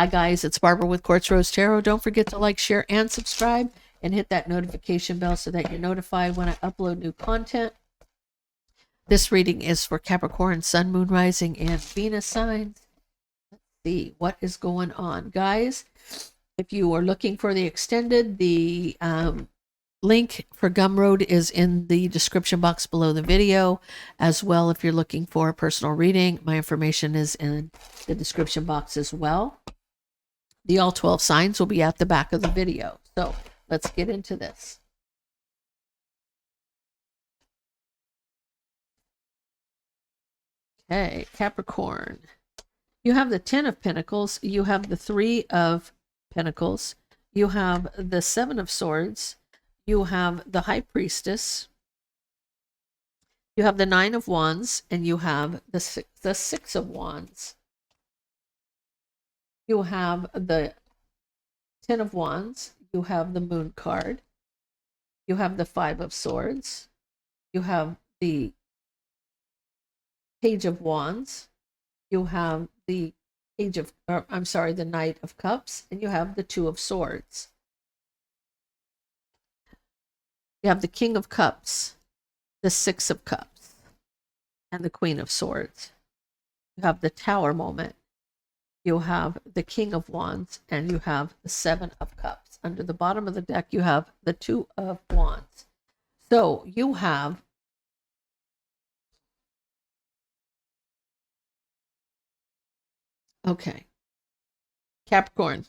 Hi guys, it's Barbara with Quartz Rose Tarot. Don't forget to like, share, and subscribe, and hit that notification bell so that you're notified when I upload new content. This reading is for Capricorn, Sun, Moon, Rising, and Venus signs. Let's see what is going on, guys. If you are looking for the extended, the link for Gumroad is in the description box below the video. As well, if you're looking for a personal reading, my information is in the description box as well. The all 12 signs will be at the back of the video. So let's get into this. Okay, Capricorn. You have the 10 of Pentacles. You have the 3 of Pentacles. You have the 7 of Swords. You have the High Priestess. You have the 9 of Wands. And you have the 6 of Wands. You have the 10 of Wands. You have the Moon card. You have the 5 of Swords. You have the Page of Wands. You have the the Knight of Cups. And you have the 2 of Swords. You have the King of Cups, the 6 of Cups, and the Queen of Swords. You have the Tower moment. You have the King of Wands, and you have the 7 of Cups. Under the bottom of the deck, you have the 2 of Wands. So you have Capricorn.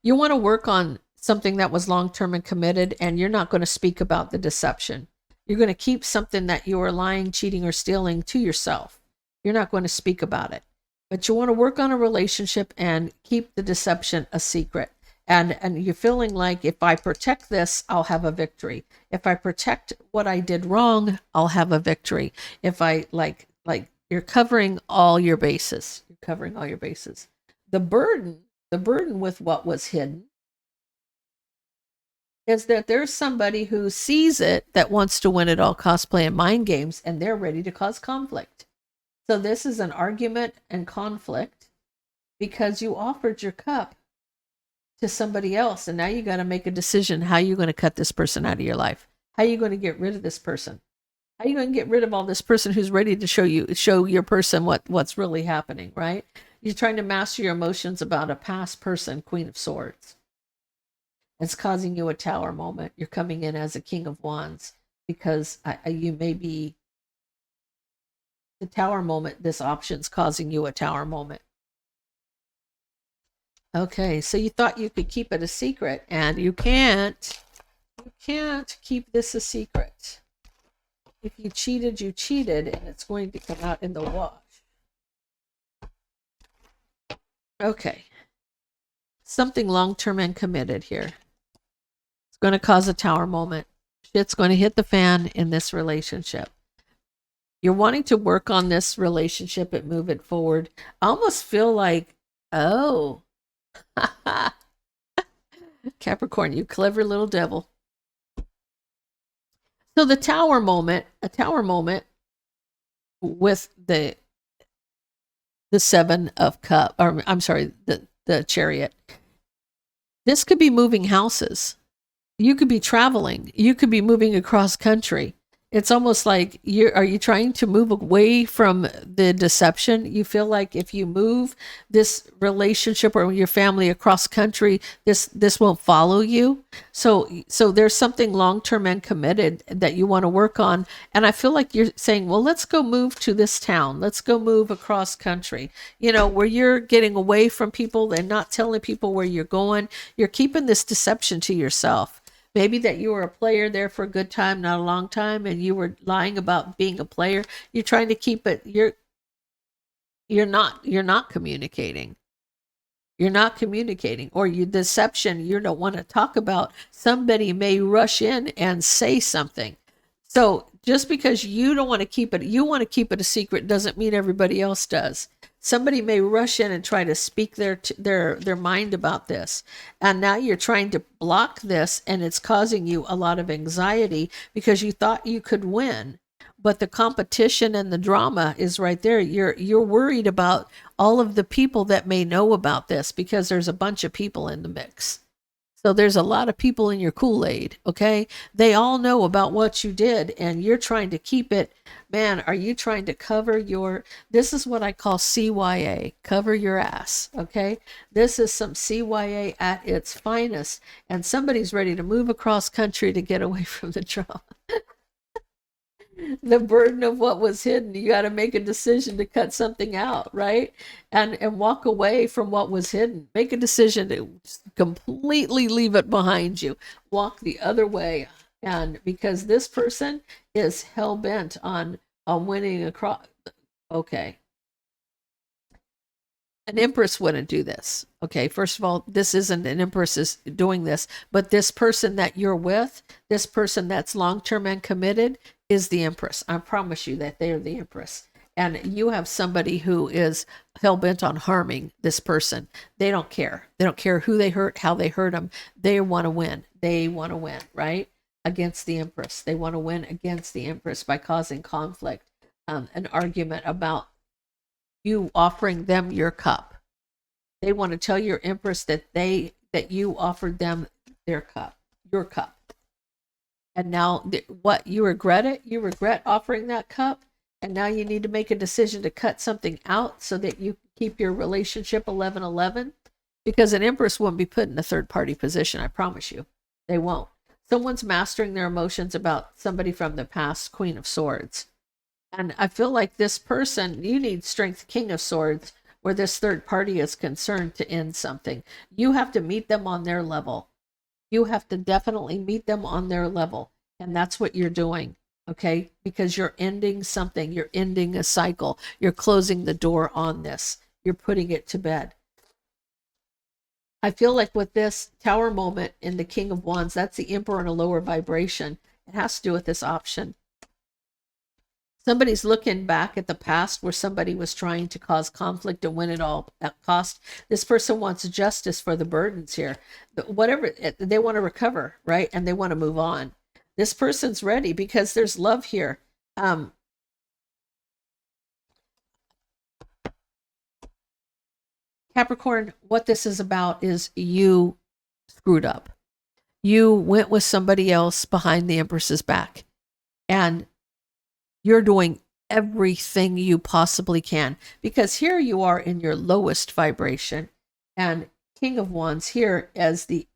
You want to work on something that was long-term and committed, and you're not going to speak about the deception. You're going to keep something that you are lying, cheating, or stealing to yourself. You're not going to speak about it. But you want to work on a relationship and keep the deception a secret. And you're feeling like, if I protect this, I'll have a victory. If I protect what I did wrong, I'll have a victory. If I like you're covering all your bases. You're covering all your bases. The burden with what was hidden is that there's somebody who sees it that wants to win at all costs, playing mind games, and they're ready to cause conflict. So this is an argument and conflict because you offered your cup to somebody else, and now you got to make a decision how you're going to cut this person out of your life. How are you going to get rid of this person? How are you going to get rid of all this person who's ready to show your person what's really happening, right? You're trying to master your emotions about a past person, Queen of Swords. It's causing you a Tower moment. You're coming in as a King of Wands because you may be the Tower moment. This option's causing you a Tower moment. Okay, so you thought you could keep it a secret, and you can't. You can't keep this a secret. If you cheated, you cheated, and it's going to come out in the wash. Okay. Something long-term and committed here. It's going to cause a Tower moment. Shit's going to hit the fan in this relationship. You're wanting to work on this relationship and move it forward. I almost feel like, oh, Capricorn, you clever little devil. So the Tower moment, a Tower moment with the 7 of Cups, or I'm sorry, the Chariot. This could be moving houses. You could be traveling. You could be moving across country. It's almost like are you trying to move away from the deception? You feel like if you move this relationship or your family across country, this won't follow you. So there's something long-term and committed that you want to work on. And I feel like you're saying, well, let's go move to this town. Let's go move across country. You know, where you're getting away from people and not telling people where you're going. You're keeping this deception to yourself. Maybe that you were a player there for a good time, not a long time, and you were lying about being a player. You're trying to keep it. You're not communicating. You're not communicating, or your deception you don't want to talk about. Somebody may rush in and say something. So just because you don't want to keep it, you want to keep it a secret, doesn't mean everybody else does. Somebody may rush in and try to speak their mind about this. And now you're trying to block this, and it's causing you a lot of anxiety because you thought you could win. but the competition and the drama is right there. You're worried about all of the people that may know about this, because there's a bunch of people in the mix. So there's a lot of people in your Kool-Aid, okay? They all know about what you did, and you're trying to keep it. Man, are you trying to cover your, this is what I call CYA, cover your ass, okay? This is some CYA at its finest, and somebody's ready to move across country to get away from the drama. The burden of what was hidden. You got to make a decision to cut something out, right? And walk away from what was hidden. Make a decision to completely leave it behind you. Walk the other way. And because this person is hell bent on winning across. Okay. An empress wouldn't do this. Okay, first of all, this isn't an empress is doing this, but this person that you're with, this person that's long-term and committed, is the empress. I promise you that they are the empress. And you have somebody who is hell-bent on harming this person. They don't care. They don't care who they hurt, how they hurt them. They want to win. They want to win, right? Against the empress. They want to win against the empress by causing conflict, an argument about you offering them your cup. They want to tell your empress that you offered them their cup, your cup. And now what, you regret it? You regret offering that cup? And now you need to make a decision to cut something out so that you keep your relationship 11-11? Because an empress won't be put in a third party position, I promise you. They won't. Someone's mastering their emotions about somebody from the past, Queen of Swords. And I feel like this person, you need strength, King of Swords, where this third party is concerned to end something. You have to meet them on their level. You have to definitely meet them on their level. And that's what you're doing, okay? Because you're ending something. You're ending a cycle. You're closing the door on this. You're putting it to bed. I feel like with this Tower moment in the King of Wands, that's the Emperor in a lower vibration. It has to do with this option. Somebody's looking back at the past where somebody was trying to cause conflict and win it all at cost. This person wants justice for the burdens here. Whatever, they want to recover, right? And they want to move on. This person's ready because there's love here. Capricorn, what this is about is you screwed up. You went with somebody else behind the Empress's back. And you're doing everything you possibly can, because here you are in your lowest vibration, and King of Wands here as the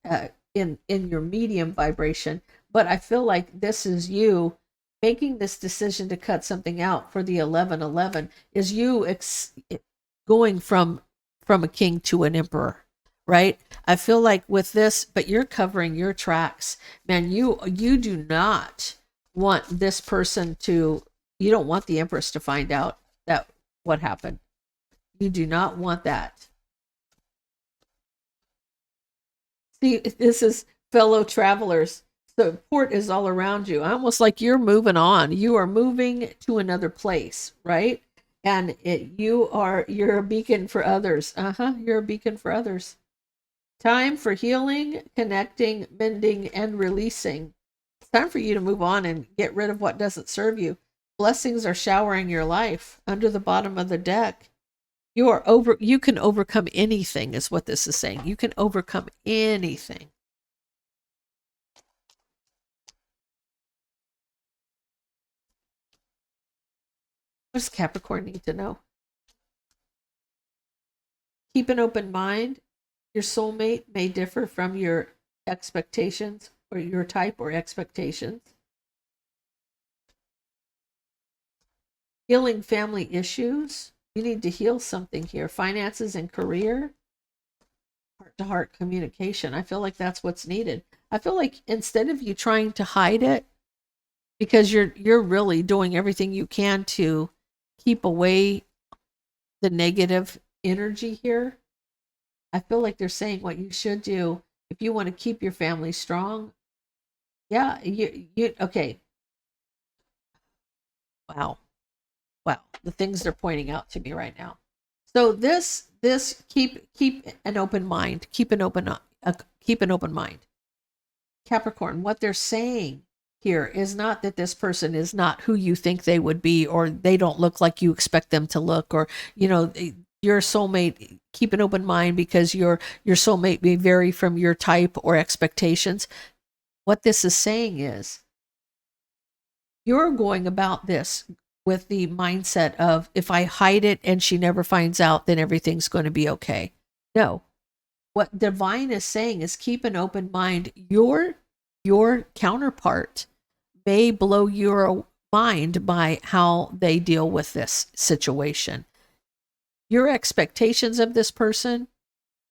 in your medium vibration. But I feel like this is you making this decision to cut something out for the 11-11, is you going from a king to an emperor, right? I feel like with this, but you're covering your tracks, man. You do not want this person to. You don't want the Empress to find out that what happened. You do not want that. See, this is fellow travelers. Support is all around you. Almost like you're moving on. You are moving to another place, right? And you're a beacon for others. You're a beacon for others. Time for healing, connecting, mending, and releasing. It's time for you to move on and get rid of what doesn't serve you. Blessings are showering your life under the bottom of the deck. You can overcome anything, is what this is saying. You can overcome anything. What does Capricorn need to know? Keep an open mind. Your soulmate may differ from your expectations or your type or expectations. Healing family issues. You need to heal something here. Finances and career. Heart-to-heart communication. I feel like that's what's needed. I feel like instead of you trying to hide it, because you're really doing everything you can to keep away the negative energy here, I feel like they're saying what you should do if you want to keep your family strong. Yeah, okay. Wow. The things they're pointing out to me right now. So this keep an open mind. Keep an open mind. Capricorn, what they're saying here is not that this person is not who you think they would be, or they don't look like you expect them to look, or, your soulmate, keep an open mind because your soulmate may vary from your type or expectations. What this is saying is you're going about this with the mindset of, if I hide it and she never finds out, then everything's going to be okay. No. What divine is saying is keep an open mind. Your counterpart may blow your mind by how they deal with this situation. Your expectations of this person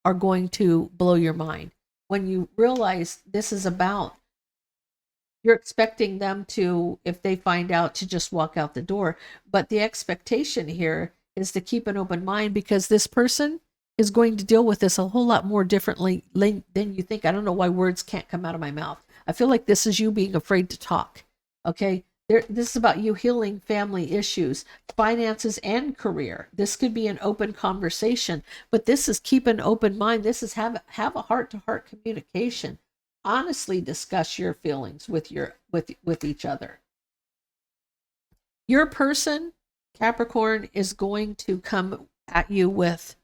are going to blow your mind. When you realize this is about, you're expecting them to, if they find out, to just walk out the door. But the expectation here is to keep an open mind, because this person is going to deal with this a whole lot more differently than you think. I don't know why words can't come out of my mouth. I feel like this is you being afraid to talk. Okay? This is about you healing family issues, finances, and career. This could be an open conversation, but this is keep an open mind. This is have a heart-to-heart communication. Honestly discuss your feelings with each other. Your person, Capricorn, is going to come at you with,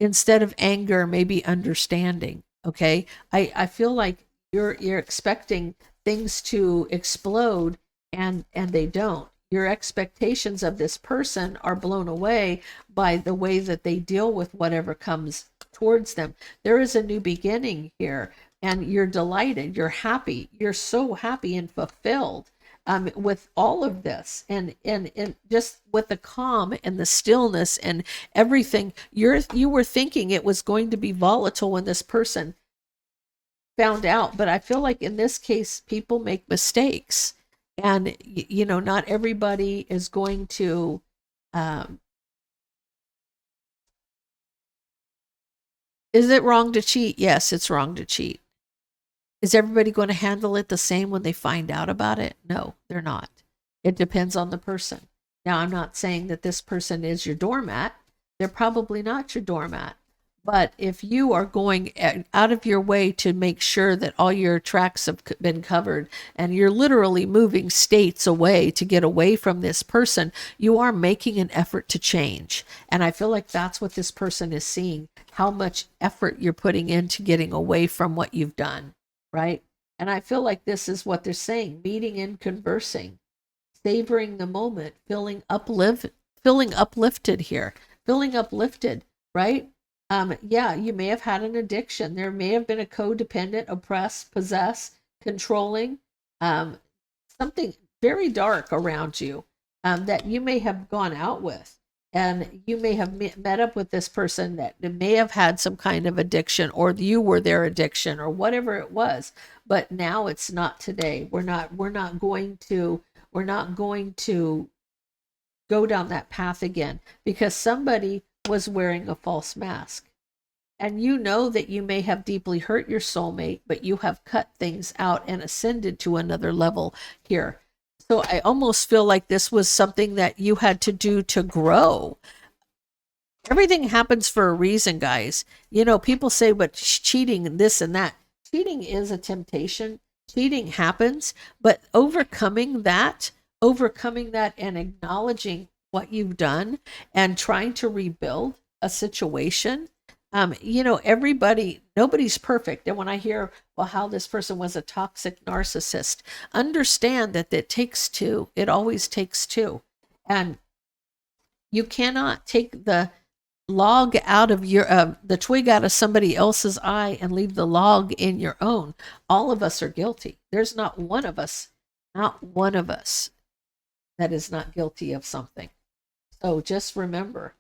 instead of anger, maybe understanding. Okay? I feel like you're expecting things to explode, and they don't. Your expectations of this person are blown away by the way that they deal with whatever comes towards them. There is a new beginning here, and you're delighted, you're happy, you're so happy and fulfilled with all of this, and just with the calm and the stillness and everything. You were thinking it was going to be volatile when this person found out, but I feel like in this case people make mistakes, and not everybody is going to is it wrong to cheat? Yes, it's wrong to cheat. Is everybody going to handle it the same when they find out about it? No, they're not. It depends on the person. Now, I'm not saying that this person is your doormat. They're probably not your doormat. But if you are going out of your way to make sure that all your tracks have been covered, and you're literally moving states away to get away from this person, you are making an effort to change. And I feel like that's what this person is seeing, how much effort you're putting into getting away from what you've done, right? And I feel like this is what they're saying: meeting and conversing, savoring the moment, feeling uplifted here, feeling uplifted, right? Yeah, you may have had an addiction. There may have been a codependent, oppressed, possessed, controlling, something very dark around you that you may have gone out with. And you may have met up with this person that may have had some kind of addiction, or you were their addiction, or whatever it was. But now it's not today. We're not going to go down that path again, because somebody was wearing a false mask. And you know that you may have deeply hurt your soulmate, but you have cut things out and ascended to another level here. So I almost feel like this was something that you had to do to grow. Everything happens for a reason, guys. People say, but cheating and this and that. Cheating is a temptation. Cheating happens, but overcoming that and acknowledging what you've done and trying to rebuild a situation. Nobody's perfect. And when I hear, well, how this person was a toxic narcissist, understand that it takes two. It always takes two. And you cannot take the log out of the twig out of somebody else's eye and leave the log in your own. All of us are guilty. There's not one of us that is not guilty of something. So just remember,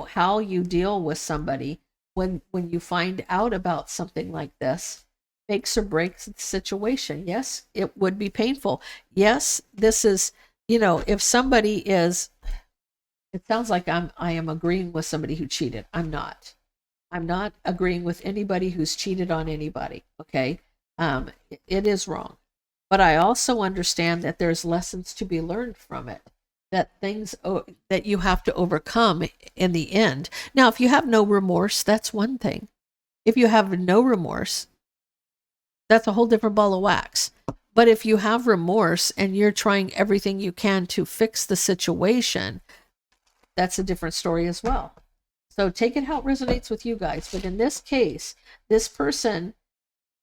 how you deal with somebody when you find out about something like this makes or breaks the situation. Yes, it would be painful. Yes, this is, if somebody is, it sounds like I am agreeing with somebody who cheated. I'm not agreeing with anybody who's cheated on anybody. Okay. It is wrong, but I also understand that there's lessons to be learned from it, that things that you have to overcome in the end. Now, if you have no remorse, that's one thing. If you have no remorse, that's a whole different ball of wax. But if you have remorse and you're trying everything you can to fix the situation, that's a different story as well. So take it how it resonates with you guys. But in this case, this person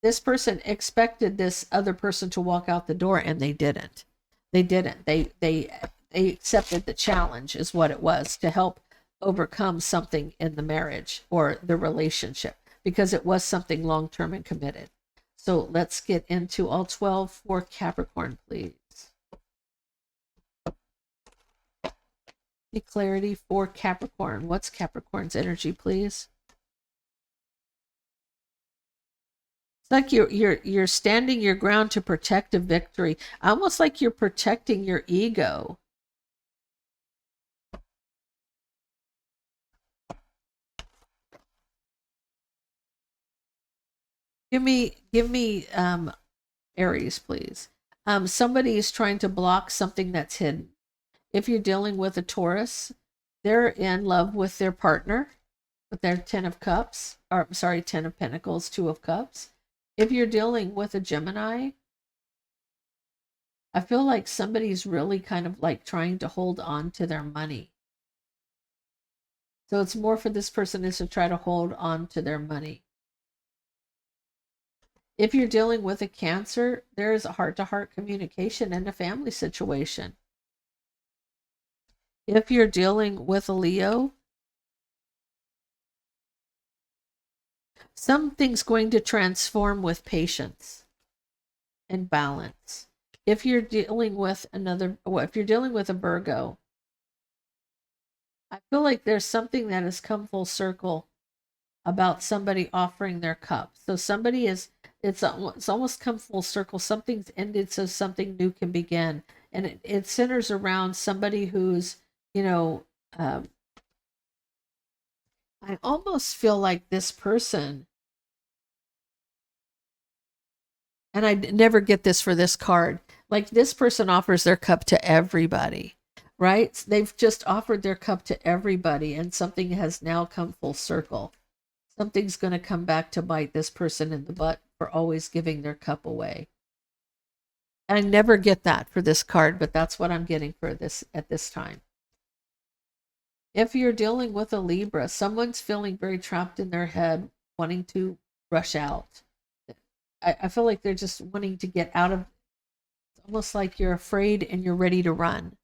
expected this other person to walk out the door, and they didn't. They accepted the challenge, is what it was, to help overcome something in the marriage or the relationship, because it was something long-term and committed. So let's get into all 12 for Capricorn, please. Need clarity for Capricorn. What's Capricorn's energy, please? It's like you're standing your ground to protect a victory, almost like you're protecting your ego. Give me Aries, please. Somebody is trying to block something that's hidden. If you're dealing with a Taurus, they're in love with their partner, with their 10 of cups, or sorry, 10 of pentacles, 2 of cups. If you're dealing with a Gemini, I feel like somebody's really kind of like trying to hold on to their money. So it's more for this person is to try to hold on to their money. If you're dealing with a Cancer, there is a heart-to-heart communication in a family situation. If you're dealing with a Leo, something's going to transform with patience and balance. If you're dealing with if you're dealing with a Virgo, I feel like there's something that has come full circle about somebody offering their cup. So somebody is, it's almost come full circle. Something's ended so something new can begin. And it centers around somebody who's, I almost feel like this person, and I never get this for this card, like this person offers their cup to everybody, right? They've just offered their cup to everybody, and something has now come full circle. Something's going to come back to bite this person in the butt for always giving their cup away. I never get that for this card, but that's what I'm getting for this at this time. If you're dealing with a Libra, someone's feeling very trapped in their head, wanting to rush out. I feel like they're just wanting to get out of, it's almost like you're afraid and you're ready to run.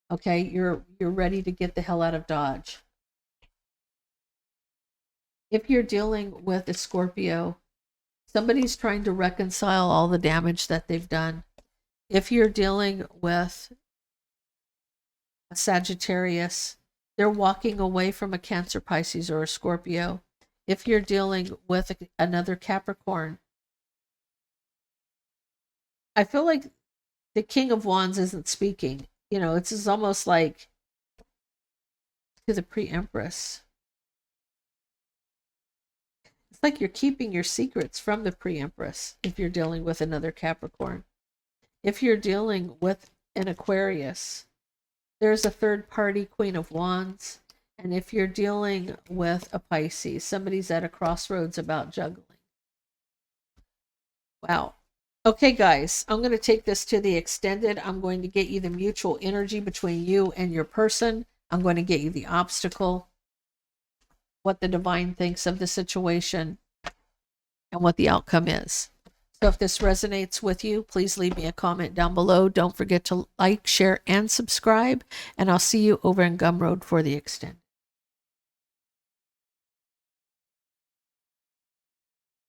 Okay, you're ready to get the hell out of Dodge. If you're dealing with a Scorpio, somebody's trying to reconcile all the damage that they've done. If you're dealing with a Sagittarius, they're walking away from a Cancer, Pisces, or a Scorpio. If you're dealing with another Capricorn, I feel like the King of Wands isn't speaking. It's almost like to the Pre-Empress. It's like you're keeping your secrets from the Pre-Empress if you're dealing with another Capricorn. If you're dealing with an Aquarius, there's a third party, Queen of Wands. And if you're dealing with a Pisces, somebody's at a crossroads about juggling. Wow. Okay, guys, I'm going to take this to the extended. I'm going to get you the mutual energy between you and your person. I'm going to get you the obstacle, what the divine thinks of the situation, and what the outcome is. So if this resonates with you, please leave me a comment down below. Don't forget to like, share, and subscribe. And I'll see you over in Gumroad for the extended.